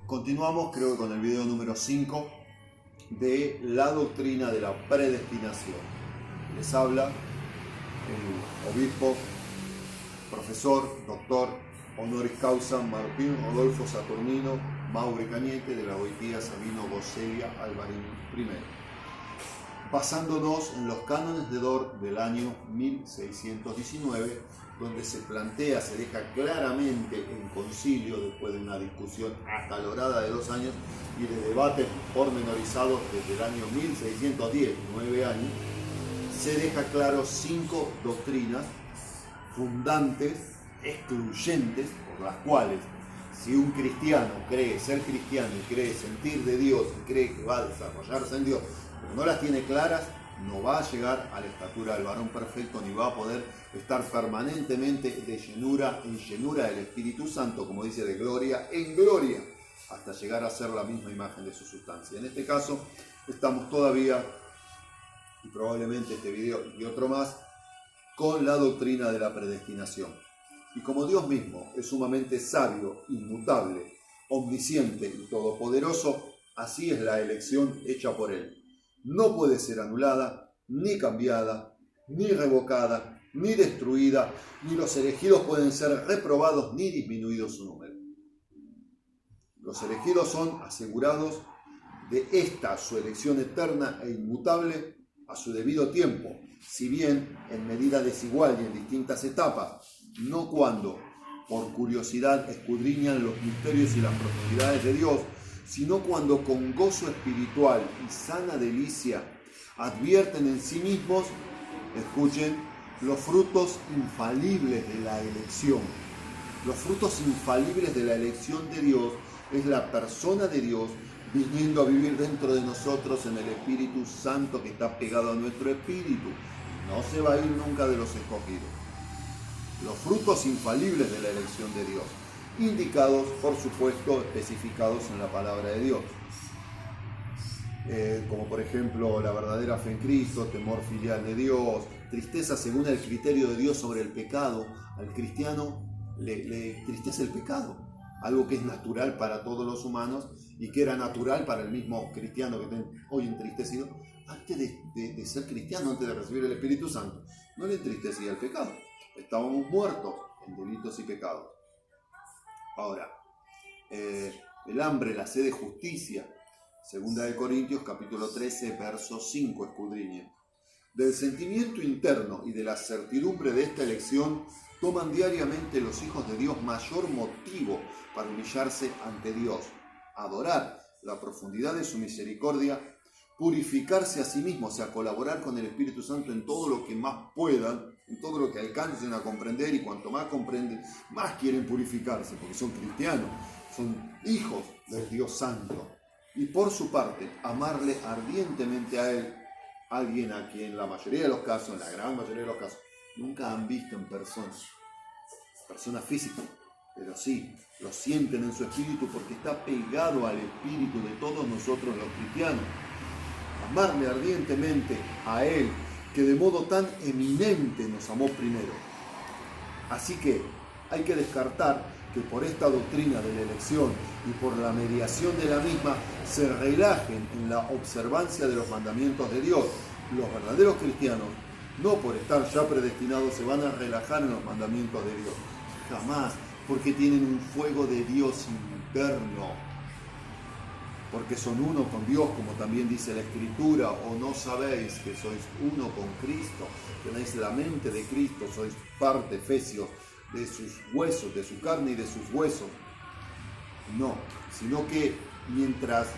Continuamos, creo que con el video número 5 de la doctrina de la predestinación. Les habla el obispo, profesor, doctor, honoris causa Martín Rodolfo Saturnino Maure Cañete de la Boitía Sabino Goselia Alvarín I, basándonos en los cánones de Dort del año 1619, donde se plantea, se deja claramente en concilio, después de una discusión acalorada de 2 años y de debates pormenorizados desde el año 1610, 9 años, se deja claro 5 doctrinas fundantes, excluyentes, por las cuales si un cristiano cree ser cristiano y cree sentir de Dios y cree que va a desarrollarse en Dios, pero no las tiene claras, no va a llegar a la estatura del varón perfecto, ni va a poder estar permanentemente de llenura en llenura del Espíritu Santo, como dice, de gloria en gloria, hasta llegar a ser la misma imagen de su sustancia. En este caso, estamos todavía, y probablemente este video y otro más, con la doctrina de la predestinación. Y como Dios mismo es sumamente sabio, inmutable, omnisciente y todopoderoso, así es la elección hecha por Él. No puede ser anulada, ni cambiada, ni revocada, ni destruida, ni los elegidos pueden ser reprobados, ni disminuido su número. Los elegidos son asegurados de esta su elección eterna e inmutable a su debido tiempo, si bien en medida desigual y en distintas etapas, no cuando por curiosidad escudriñan los misterios y las profundidades de Dios, sino cuando con gozo espiritual y sana delicia advierten en sí mismos, escuchen, los frutos infalibles de la elección. Los frutos infalibles de la elección de Dios es la persona de Dios viniendo a vivir dentro de nosotros en el Espíritu Santo que está pegado a nuestro espíritu. No se va a ir nunca de los escogidos. Los frutos infalibles de la elección de Dios, indicados, por supuesto, especificados en la palabra de Dios. Como por ejemplo, la verdadera fe en Cristo, temor filial de Dios, tristeza según el criterio de Dios sobre el pecado. Al cristiano le tristeza el pecado, algo que es natural para todos los humanos y que era natural para el mismo cristiano que está hoy entristecido. Antes de ser cristiano, antes de recibir el Espíritu Santo, no le entristecía el pecado. Estábamos muertos en delitos y pecados. Ahora, el hambre, la sed de justicia, 2 Corintios capítulo 13, verso 5, escudriñe. Del sentimiento interno y de la certidumbre de esta elección toman diariamente los hijos de Dios mayor motivo para humillarse ante Dios, adorar la profundidad de su misericordia, purificarse a sí mismos, o sea, colaborar con el Espíritu Santo en todo lo que más puedan, en todo lo que alcancen a comprender, y cuanto más comprenden, más quieren purificarse, porque son cristianos, son hijos del Dios Santo. Y por su parte, amarle ardientemente a Él, alguien a quien la mayoría de los casos, en la gran mayoría de los casos, nunca han visto en persona física, pero sí, lo sienten en su espíritu porque está pegado al espíritu de todos nosotros los cristianos. Amarle ardientemente a Él, que de modo tan eminente nos amó primero. Así que hay que descartar que por esta doctrina de la elección y por la mediación de la misma se relajen en la observancia de los mandamientos de Dios. Los verdaderos cristianos, no por estar ya predestinados, se van a relajar en los mandamientos de Dios. Jamás, porque tienen un fuego de Dios interno. Porque son uno con Dios, como también dice la Escritura, o no sabéis que sois uno con Cristo, tenéis la mente de Cristo, sois parte, Efesios, de sus huesos, de su carne y de sus huesos. No, sino que mientras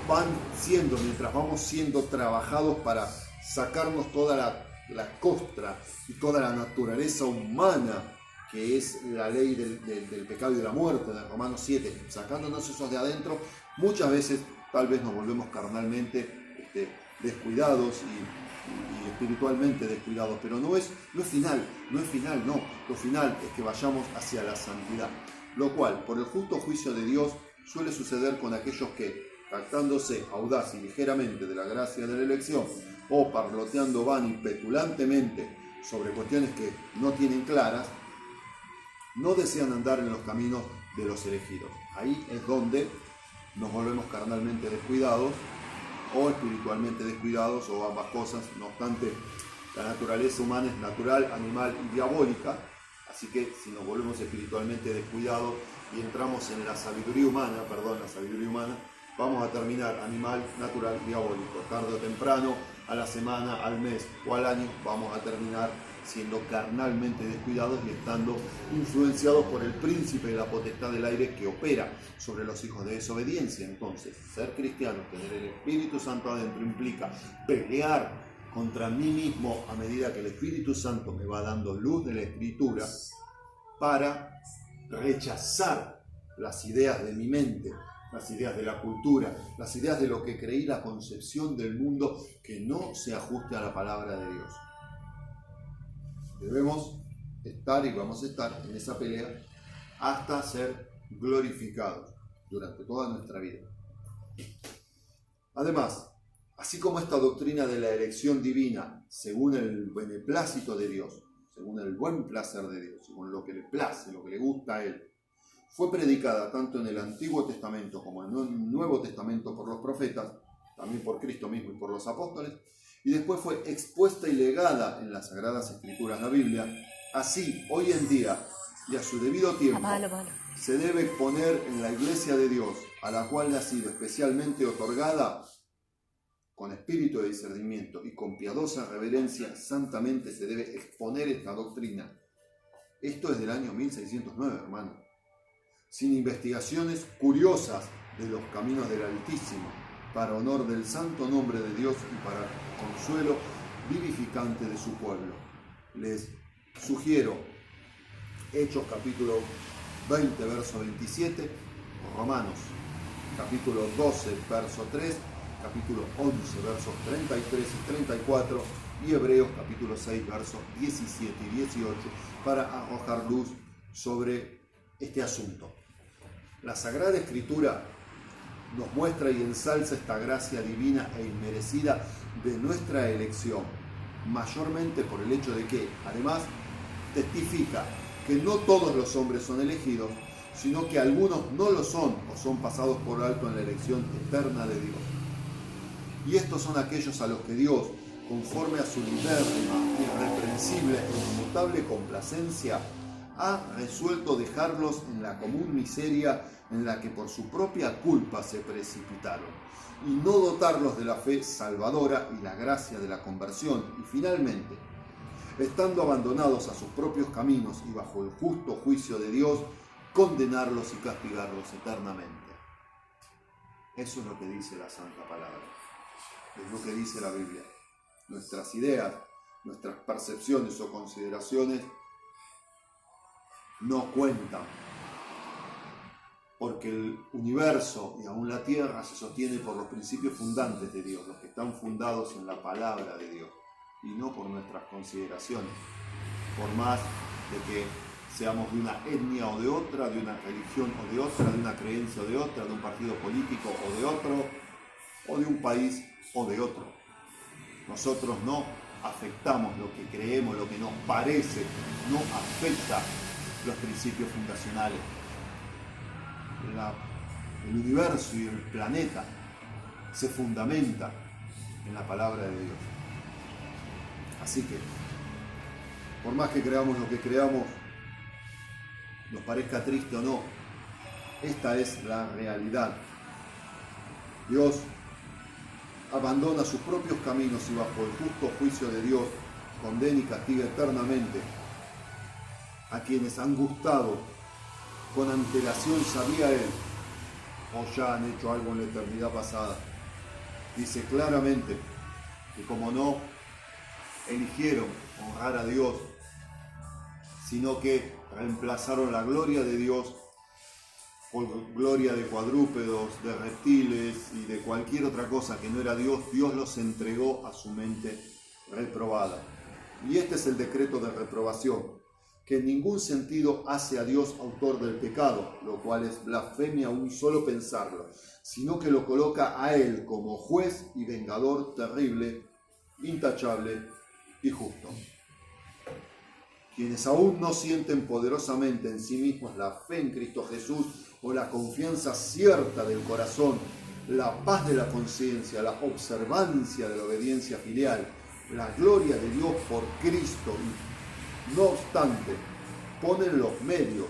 vamos siendo trabajados para sacarnos toda la costra y toda la naturaleza humana, que es la ley del pecado y de la muerte, de Romanos 7, sacándonos esos de adentro, muchas veces tal vez nos volvemos carnalmente descuidados y espiritualmente descuidados, pero no es final, no. Lo final es que vayamos hacia la santidad, lo cual, por el justo juicio de Dios, suele suceder con aquellos que, jactándose audaz y ligeramente de la gracia de la elección, o parloteando van y petulantemente sobre cuestiones que no tienen claras, no desean andar en los caminos de los elegidos. Ahí es donde nos volvemos carnalmente descuidados o espiritualmente descuidados o ambas cosas. No obstante, la naturaleza humana es natural, animal y diabólica, así que si nos volvemos espiritualmente descuidados y entramos en la sabiduría humana, vamos a terminar animal, natural, diabólico. Tarde o temprano, a la semana, al mes o al año, vamos a terminar siendo carnalmente descuidados y estando influenciados por el príncipe de la potestad del aire que opera sobre los hijos de desobediencia. Entonces, ser cristiano, tener el Espíritu Santo adentro, implica pelear contra mí mismo a medida que el Espíritu Santo me va dando luz de la Escritura para rechazar las ideas de mi mente, las ideas de la cultura, las ideas de lo que creí, la concepción del mundo que no se ajuste a la palabra de Dios. Debemos estar y vamos a estar en esa pelea hasta ser glorificados durante toda nuestra vida. Además, así como esta doctrina de la elección divina, según el beneplácito de Dios, según el buen placer de Dios, según lo que le place, lo que le gusta a Él, fue predicada tanto en el Antiguo Testamento como en el Nuevo Testamento por los profetas, también por Cristo mismo y por los apóstoles, y después fue expuesta y legada en las Sagradas Escrituras, la Biblia. Así, hoy en día, y a su debido tiempo, se debe exponer en la Iglesia de Dios, a la cual le ha sido especialmente otorgada, con espíritu de discernimiento y con piadosa reverencia, santamente se debe exponer esta doctrina. Esto es del año 1609, hermano. Sin investigaciones curiosas de los caminos del Altísimo, para honor del santo nombre de Dios y para consuelo vivificante de su pueblo. Les sugiero Hechos capítulo 20, verso 27, Romanos capítulo 12, verso 3, capítulo 11, versos 33 y 34, y Hebreos capítulo 6, versos 17 y 18, para arrojar luz sobre este asunto. La Sagrada Escritura nos muestra y ensalza esta gracia divina e inmerecida de nuestra elección, mayormente por el hecho de que, además, testifica que no todos los hombres son elegidos, sino que algunos no lo son o son pasados por alto en la elección eterna de Dios. Y estos son aquellos a los que Dios, conforme a su libérrima, irreprensible e inmutable complacencia, ha resuelto dejarlos en la común miseria en la que por su propia culpa se precipitaron, y no dotarlos de la fe salvadora y la gracia de la conversión, y finalmente, estando abandonados a sus propios caminos y bajo el justo juicio de Dios, condenarlos y castigarlos eternamente. Eso es lo que dice la Santa Palabra, es lo que dice la Biblia. Nuestras ideas, nuestras percepciones o consideraciones no cuentan, porque el universo y aún la tierra se sostiene por los principios fundantes de Dios, los que están fundados en la palabra de Dios, y no por nuestras consideraciones, por más de que seamos de una etnia o de otra, de una religión o de otra, de una creencia o de otra, de un partido político o de otro, o de un país o de otro. Nosotros no afectamos lo que creemos, lo que nos parece, no afecta los principios fundacionales. El universo y el planeta se fundamenta en la palabra de Dios. Así que, por más que creamos lo que creamos, nos parezca triste o no, esta es la realidad. Dios abandona sus propios caminos y bajo el justo juicio de Dios condena y castiga eternamente a quienes han gustado con antelación, sabía Él, o ya han hecho algo en la eternidad pasada. Dice claramente que como no eligieron honrar a Dios, sino que reemplazaron la gloria de Dios por gloria de cuadrúpedos, de reptiles y de cualquier otra cosa que no era Dios, Dios los entregó a su mente reprobada. Y este es el decreto de reprobación, que en ningún sentido hace a Dios autor del pecado, lo cual es blasfemia un solo pensarlo, sino que lo coloca a Él como juez y vengador terrible, intachable y justo. Quienes aún no sienten poderosamente en sí mismos la fe en Cristo Jesús o la confianza cierta del corazón, la paz de la conciencia, la observancia de la obediencia filial, la gloria de Dios por Cristo, y no obstante, ponen los medios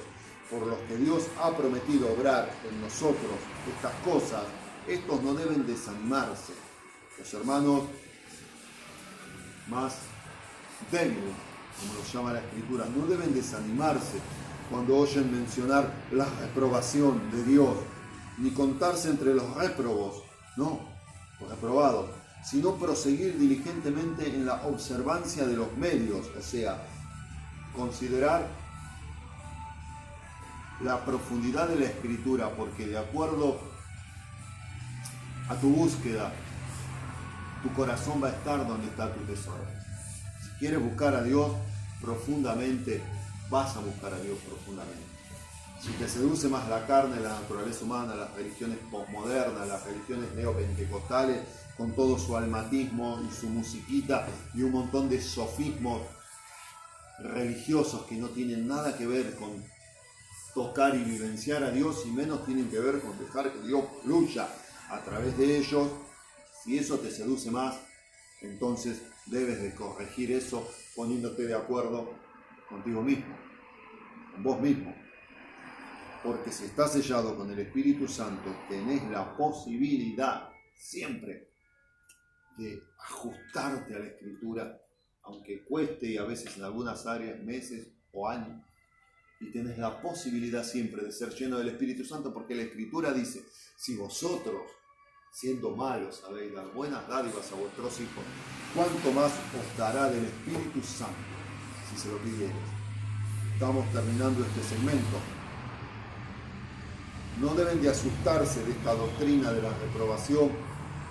por los que Dios ha prometido obrar en nosotros estas cosas, estos no deben desanimarse. Los hermanos más débiles, como los llama la Escritura, no deben desanimarse cuando oyen mencionar la reprobación de Dios, ni contarse entre los réprobos, no, los reprobados, sino proseguir diligentemente en la observancia de los medios, o sea, considerar la profundidad de la Escritura, porque de acuerdo a tu búsqueda, tu corazón va a estar donde está tu tesoro. Si quieres buscar a Dios profundamente, vas a buscar a Dios profundamente. Si te seduce más la carne, la naturaleza humana, las religiones posmodernas, las religiones neopentecostales, con todo su almatismo y su musiquita y un montón de sofismos religiosos que no tienen nada que ver con tocar y vivenciar a Dios, y menos tienen que ver con dejar que Dios fluya a través de ellos, si eso te seduce más, entonces debes de corregir eso poniéndote de acuerdo contigo mismo, con vos mismo. Porque si estás sellado con el Espíritu Santo, tenés la posibilidad siempre de ajustarte a la Escritura, aunque cueste y a veces en algunas áreas meses o años. Y tenés la posibilidad siempre de ser lleno del Espíritu Santo, porque la Escritura dice, si vosotros, siendo malos, sabéis dar buenas dádivas a vuestros hijos, ¿cuánto más os dará del Espíritu Santo si se lo pidiereis? Estamos terminando este segmento. No deben de asustarse de esta doctrina de la reprobación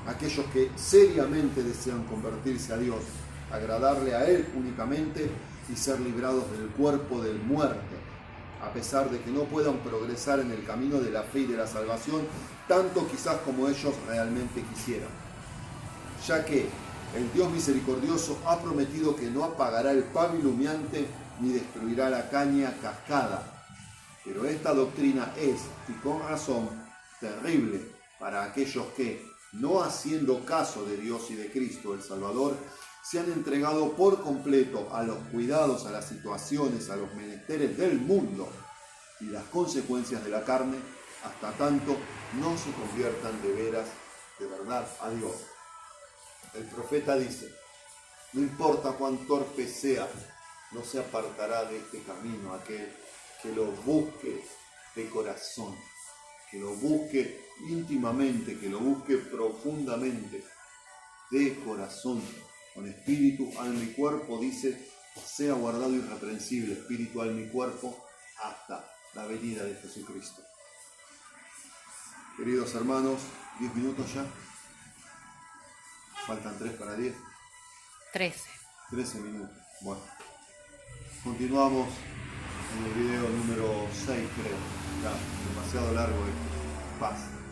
aquellos que seriamente desean convertirse a Dios, agradarle a Él únicamente y ser librados del cuerpo de muerte, a pesar de que no puedan progresar en el camino de la fe y de la salvación, tanto quizás como ellos realmente quisieran. Ya que el Dios misericordioso ha prometido que no apagará el pabilo humeante ni destruirá la caña cascada. Pero esta doctrina es, y con razón, terrible para aquellos que, no haciendo caso de Dios y de Cristo el Salvador, se han entregado por completo a los cuidados, a las situaciones, a los menesteres del mundo y las consecuencias de la carne, hasta tanto no se conviertan de veras, de verdad, a Dios. El profeta dice, no importa cuán torpe sea, no se apartará de este camino aquel que lo busque de corazón, que lo busque íntimamente, que lo busque profundamente, de corazón, con espíritu, alma y cuerpo, dice, sea guardado irreprensible, espíritu, alma y cuerpo, hasta la venida de Jesucristo. Queridos hermanos, 10 minutos ya. Faltan 3 para 10. 13 minutos. Bueno, continuamos en el video número 6, creo. Ya, demasiado largo. Paz.